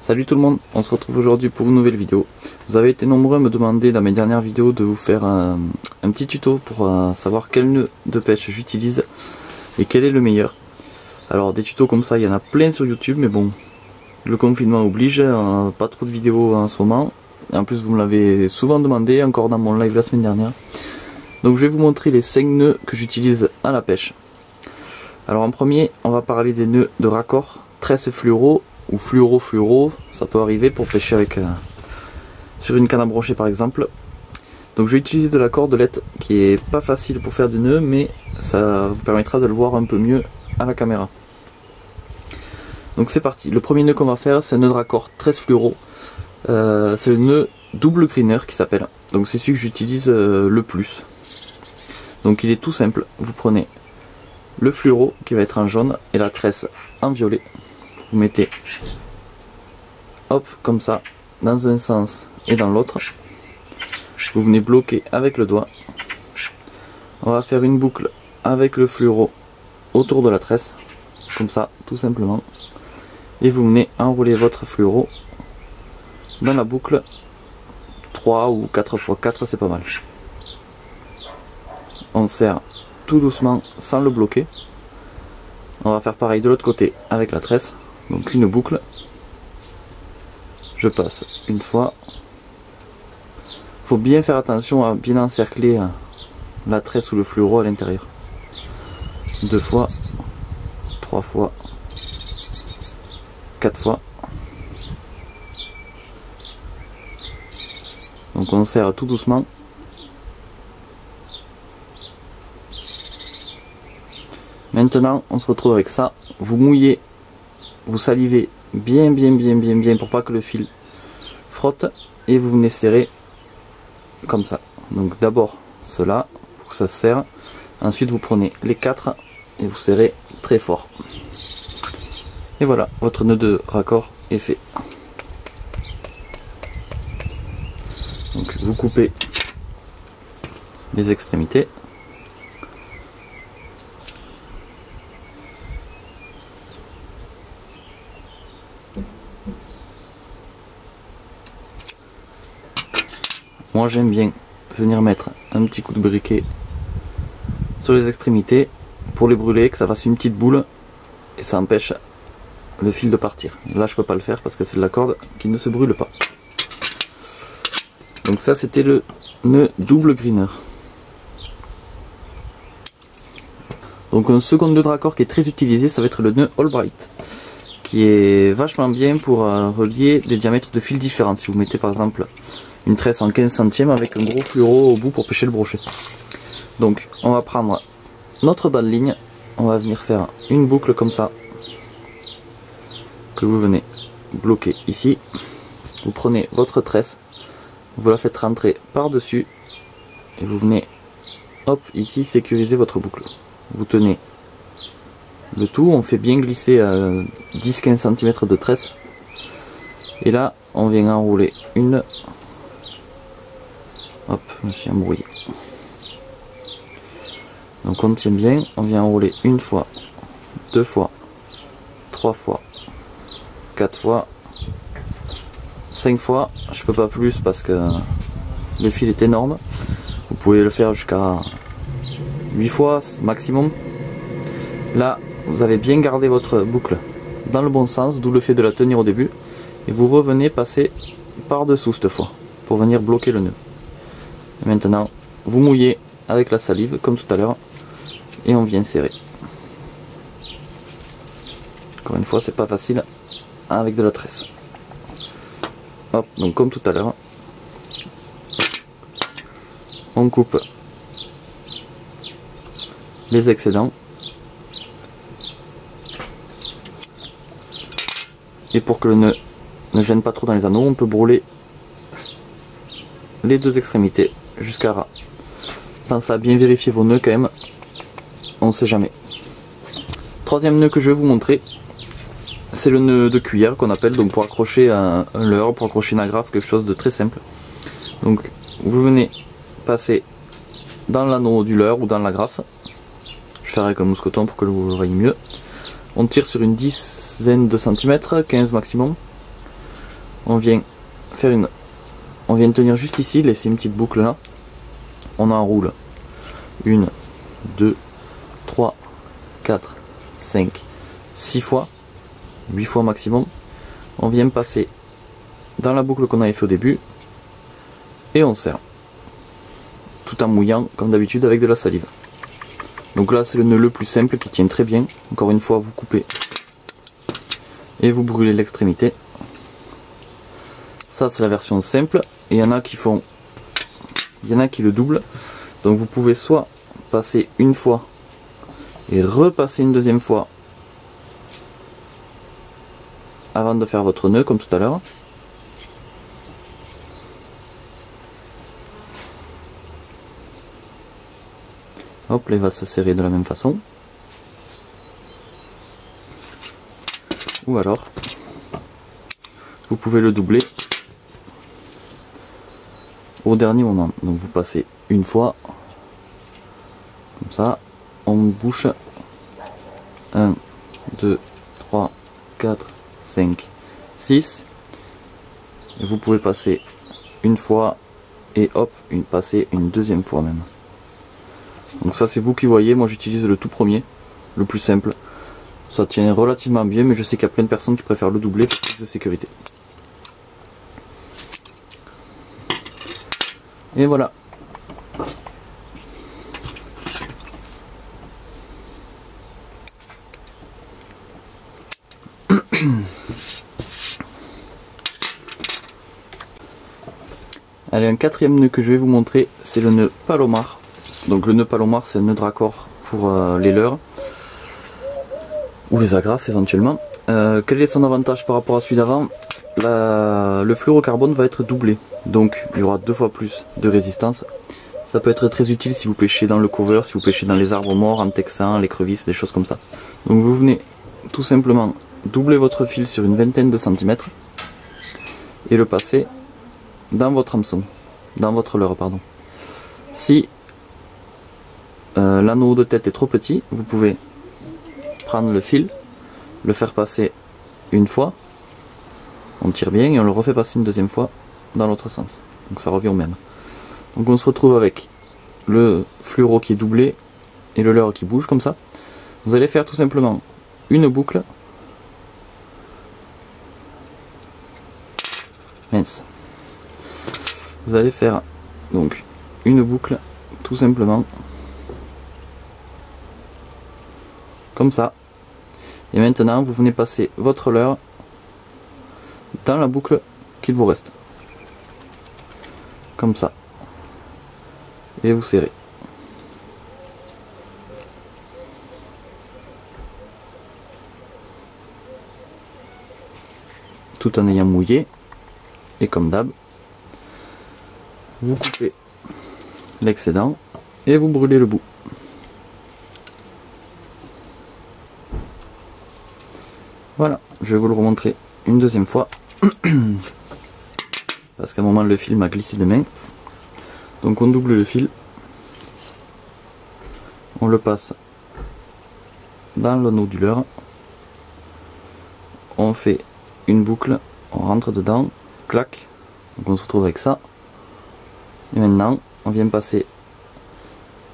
Salut tout le monde, on se retrouve aujourd'hui pour une nouvelle vidéo. Vous avez été nombreux à me demander dans mes dernières vidéos de vous faire un petit tuto pour savoir quel nœud de pêche j'utilise et quel est le meilleur. Alors des tutos comme ça il y en a plein sur YouTube, mais bon, le confinement oblige, pas trop de vidéos en ce moment. Et en plus vous me l'avez souvent demandé, encore dans mon live la semaine dernière. Donc je vais vous montrer les 5 nœuds que j'utilise à la pêche. Alors en premier, on va parler des nœuds de raccord, tresse fluoro ou fluoro, ça peut arriver pour pêcher avec sur une canne à brocher par exemple. Donc je vais utiliser de la cordelette qui est pas facile pour faire des nœuds, mais ça vous permettra de le voir un peu mieux à la caméra. Donc c'est parti, le premier nœud qu'on va faire c'est un nœud de raccord tresse fluoro. C'est le nœud double greener qui s'appelle. Donc c'est celui que j'utilise le plus. Donc il est tout simple, vous prenez le fluoro qui va être en jaune et la tresse en violet. Vous mettez hop comme ça dans un sens et dans l'autre. Vous venez bloquer avec le doigt. On va faire une boucle avec le fluoro autour de la tresse, comme ça tout simplement. Et vous venez enrouler votre fluoro dans la boucle 3 ou 4 x 4, c'est pas mal. On serre tout doucement sans le bloquer. On va faire pareil de l'autre côté avec la tresse. Donc une boucle. Je passe une fois. Faut bien faire attention à bien encercler la tresse ou le fluoro à l'intérieur. 2 fois, 3 fois, 4 fois. Donc on serre tout doucement. Maintenant on se retrouve avec ça. Vous mouillez, vous salivez bien pour pas que le fil frotte et vous venez serrer comme ça. Donc d'abord cela pour que ça se serre. Ensuite vous prenez les 4 et vous serrez très fort. Et voilà, votre nœud de raccord est fait. Donc vous coupez les extrémités. Moi j'aime bien venir mettre un petit coup de briquet sur les extrémités pour les brûler, que ça fasse une petite boule et ça empêche le fil de partir. Et là je peux pas le faire parce que c'est de la corde qui ne se brûle pas. Donc ça c'était le nœud double greener. Donc un second nœud de raccord qui est très utilisé, ça va être le nœud Albright, qui est vachement bien pour relier des diamètres de fils différents. Si vous mettez par exemple une tresse en 15 centièmes avec un gros fluoro au bout pour pêcher le brochet. Donc on va prendre notre bas de ligne, on va venir faire une boucle comme ça, que vous venez bloquer ici. Vous prenez votre tresse, vous la faites rentrer par dessus et vous venez hop ici sécuriser votre boucle. Vous tenez le tout, on fait bien glisser à 10-15 cm de tresse et là on vient enrouler une. Hop, je me suis embrouillé. Donc on tient bien, on vient enrouler une fois, 2 fois, 3 fois, 4 fois, 5 fois. Je peux pas plus parce que le fil est énorme. Vous pouvez le faire jusqu'à 8 fois maximum. Là, vous avez bien gardé votre boucle dans le bon sens, d'où le fait de la tenir au début. Et vous revenez passer par dessous cette fois pour venir bloquer le nœud. Et maintenant, vous mouillez avec la salive comme tout à l'heure et on vient serrer. Encore une fois, c'est pas facile avec de la tresse. Hop, donc comme tout à l'heure, on coupe les excédents et pour que le nœud ne gêne pas trop dans les anneaux, on peut brûler les deux extrémités jusqu'à ras. Pensez à bien vérifier vos nœuds quand même, on sait jamais. Troisième nœud que je vais vous montrer, c'est le nœud de cuillère qu'on appelle, donc pour accrocher un leurre, pour accrocher une agrafe, quelque chose de très simple. Donc vous venez passer dans l'anneau du leurre ou dans l'agrafe. Je vais faire avec un mousqueton pour que vous le voyez mieux. On tire sur une dizaine de centimètres, 15 maximum. on vient faire on vient tenir juste ici, laisser une petite boucle là, on enroule 1, 2, 3, 4, 5, 6 fois, 8 fois maximum. On vient passer dans la boucle qu'on avait fait au début et on serre, tout en mouillant comme d'habitude avec de la salive. Donc là c'est le nœud le plus simple qui tient très bien. Encore une fois, vous coupez et vous brûlez l'extrémité. Ça c'est la version simple, et il y en a qui le doublent. Donc vous pouvez soit passer une fois et repasser une deuxième fois avant de faire votre nœud comme tout à l'heure. Hop, là il va se serrer de la même façon. Ou alors vous pouvez le doubler au dernier moment. Donc vous passez une fois comme ça, on bouche 1, 2, 3, 4, 5, 6, et vous pouvez passer une fois et hop, passer une deuxième fois même. Donc ça c'est vous qui voyez, moi j'utilise le tout premier, le plus simple. Ça tient relativement bien, mais je sais qu'il y a plein de personnes qui préfèrent le doubler pour plus de sécurité. Et voilà. Allez, un quatrième nœud que je vais vous montrer, c'est le nœud Palomar. Donc le nœud Palomar, c'est un nœud de raccord pour les leurres ou les agrafes éventuellement. Quel est son avantage par rapport à celui d'avant? Le fluorocarbone va être doublé, donc il y aura 2 fois plus de résistance. Ça peut être très utile si vous pêchez dans le cover, si vous pêchez dans les arbres morts, en texan, l'écrevisse, des choses comme ça. Donc vous venez tout simplement doubler votre fil sur une vingtaine de centimètres et le passer dans votre hameçon, dans votre leurre, pardon. Si l'anneau de tête est trop petit, vous pouvez prendre le fil, le faire passer une fois, on tire bien et on le refait passer une deuxième fois dans l'autre sens. Donc ça revient au même. Donc on se retrouve avec le fluoro qui est doublé et le leurre qui bouge comme ça. Vous allez faire tout simplement une boucle. Mince. Vous allez faire donc une boucle tout simplement comme ça. Et maintenant vous venez passer votre leurre dans la boucle qu'il vous reste. Comme ça. Et vous serrez. Tout en ayant mouillé. Et comme d'hab, vous coupez l'excédent et vous brûlez le bout. Voilà, je vais vous le remontrer une deuxième fois. Parce qu'à un moment le fil m'a glissé de main. Donc on double le fil. On le passe dans l'anneau du leurre. On fait une boucle, on rentre dedans, clac. Donc on se retrouve avec ça. Et maintenant, on vient passer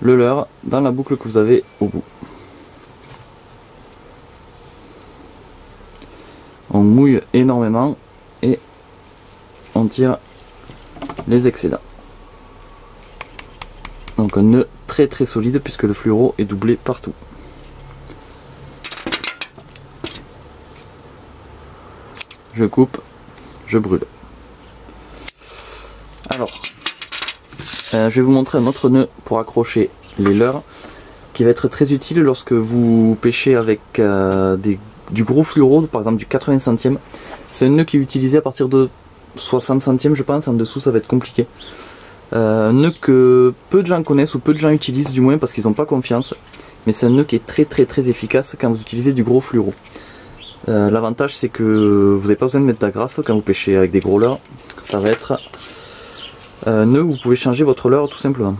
le leurre dans la boucle que vous avez au bout. On mouille énormément et on tire les excédents. Donc un nœud très très solide puisque le fluoro est doublé partout. Je coupe, je brûle. Alors, je vais vous montrer un autre nœud pour accrocher les leurres qui va être très utile lorsque vous pêchez avec du gros fluoro, par exemple du 80 centièmes. C'est un nœud qui est utilisé à partir de 60 centièmes je pense, en dessous ça va être compliqué. Un nœud que peu de gens connaissent ou peu de gens utilisent du moins parce qu'ils n'ont pas confiance. Mais c'est un nœud qui est très très très efficace quand vous utilisez du gros fluoro. L'avantage c'est que vous n'avez pas besoin de mettre d'agrafe quand vous pêchez avec des gros leurres. Ça va être un nœud où vous pouvez changer votre leurre tout simplement.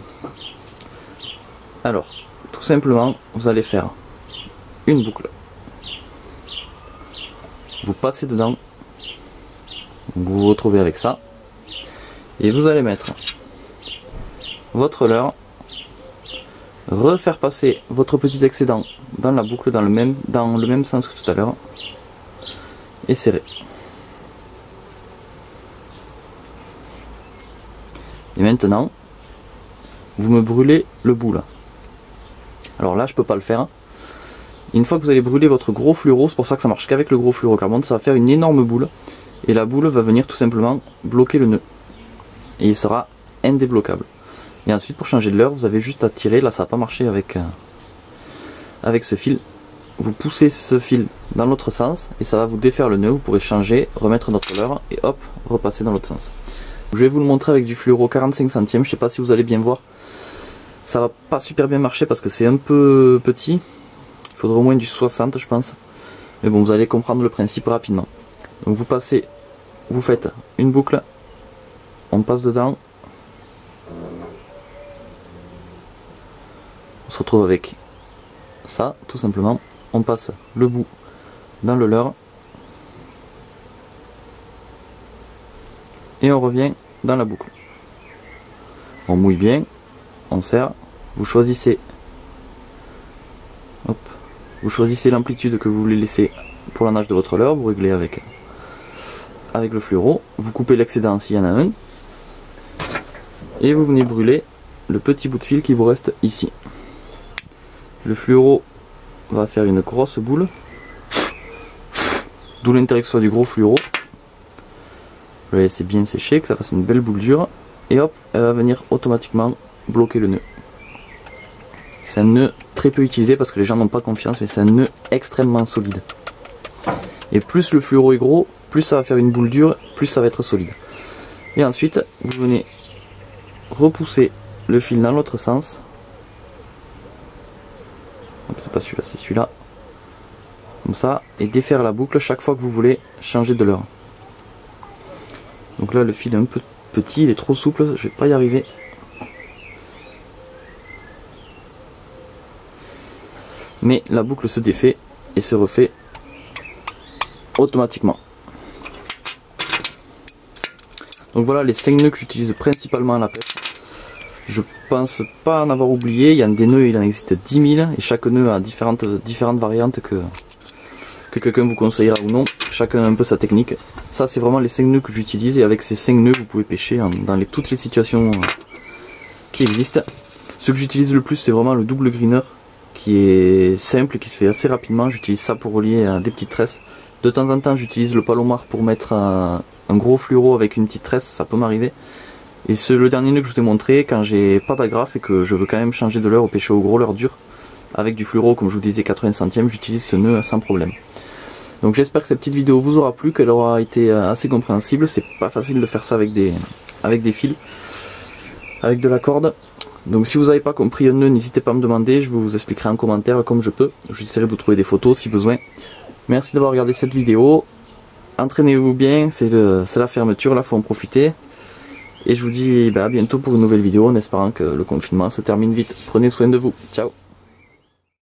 Alors, tout simplement, vous allez faire une boucle. Vous passez dedans. Donc vous vous retrouvez avec ça. Et vous allez mettre votre leurre, refaire passer votre petit excédent dans la boucle dans le même sens que tout à l'heure et serrer. Et maintenant, vous me brûlez le bout là. Alors là, je peux pas le faire. Une fois que vous allez brûler votre gros fluoro, c'est pour ça que ça marche qu'avec le gros fluorocarbone, ça va faire une énorme boule. Et la boule va venir tout simplement bloquer le nœud. Et il sera indébloquable. Et ensuite, pour changer de leurre, vous avez juste à tirer. Là, ça va pas marcher avec ce fil. Vous poussez ce fil dans l'autre sens et ça va vous défaire le nœud. Vous pourrez changer, remettre notre leurre et hop, repasser dans l'autre sens. Je vais vous le montrer avec du fluoro 45 centièmes. Je sais pas si vous allez bien voir. Ça va pas super bien marcher parce que c'est un peu petit. Il faudrait au moins du 60 je pense. Mais bon, vous allez comprendre le principe rapidement. Donc vous passez, vous faites une boucle. On passe dedans. On se retrouve avec ça, tout simplement. On passe le bout dans le leurre. Et on revient dans la boucle. On mouille bien, on serre, vous choisissez l'amplitude que vous voulez laisser pour la nage de votre leurre, vous réglez avec le fluoro, vous coupez l'excédent s'il y en a un, et vous venez brûler le petit bout de fil qui vous reste ici. Le fluoro va faire une grosse boule, d'où l'intérêt que ce soit du gros fluoro. Je vais la laisser bien sécher, que ça fasse une belle boule dure. Et hop, elle va venir automatiquement bloquer le nœud. C'est un nœud très peu utilisé parce que les gens n'ont pas confiance, mais c'est un nœud extrêmement solide. Et plus le fluoro est gros, plus ça va faire une boule dure, plus ça va être solide. Et ensuite, vous venez repousser le fil dans l'autre sens. C'est pas celui-là, c'est celui-là. Comme ça, et défaire la boucle chaque fois que vous voulez changer de leurre. Donc là le fil est un peu petit, il est trop souple, je vais pas y arriver. Mais la boucle se défait et se refait automatiquement. Donc voilà les 5 nœuds que j'utilise principalement à la pêche. Je pense pas en avoir oublié, il y a des nœuds, il en existe 10 000 et chaque nœud a différentes variantes que quelqu'un vous conseillera ou non. Chacun a un peu sa technique. Ça c'est vraiment les 5 nœuds que j'utilise et avec ces 5 nœuds vous pouvez pêcher dans toutes les situations qui existent. Ce que j'utilise le plus c'est vraiment le double greener qui est simple et qui se fait assez rapidement. J'utilise ça pour relier des petites tresses. De temps en temps j'utilise le palomar pour mettre un gros fluoro avec une petite tresse, ça peut m'arriver. Et le dernier nœud que je vous ai montré, quand j'ai pas d'agrafe et que je veux quand même changer de leurre au pêcher au gros leurre dur, avec du fluoro comme je vous disais 80 centièmes, j'utilise ce nœud sans problème. Donc j'espère que cette petite vidéo vous aura plu, qu'elle aura été assez compréhensible. C'est pas facile de faire ça avec des fils, avec de la corde. Donc si vous n'avez pas compris un nœud, n'hésitez pas à me demander, je vous expliquerai en commentaire comme je peux. J'essaierai de vous trouver des photos si besoin. Merci d'avoir regardé cette vidéo. Entraînez-vous bien, c'est la fermeture, là faut en profiter. Et je vous dis à bientôt pour une nouvelle vidéo en espérant que le confinement se termine vite. Prenez soin de vous, ciao.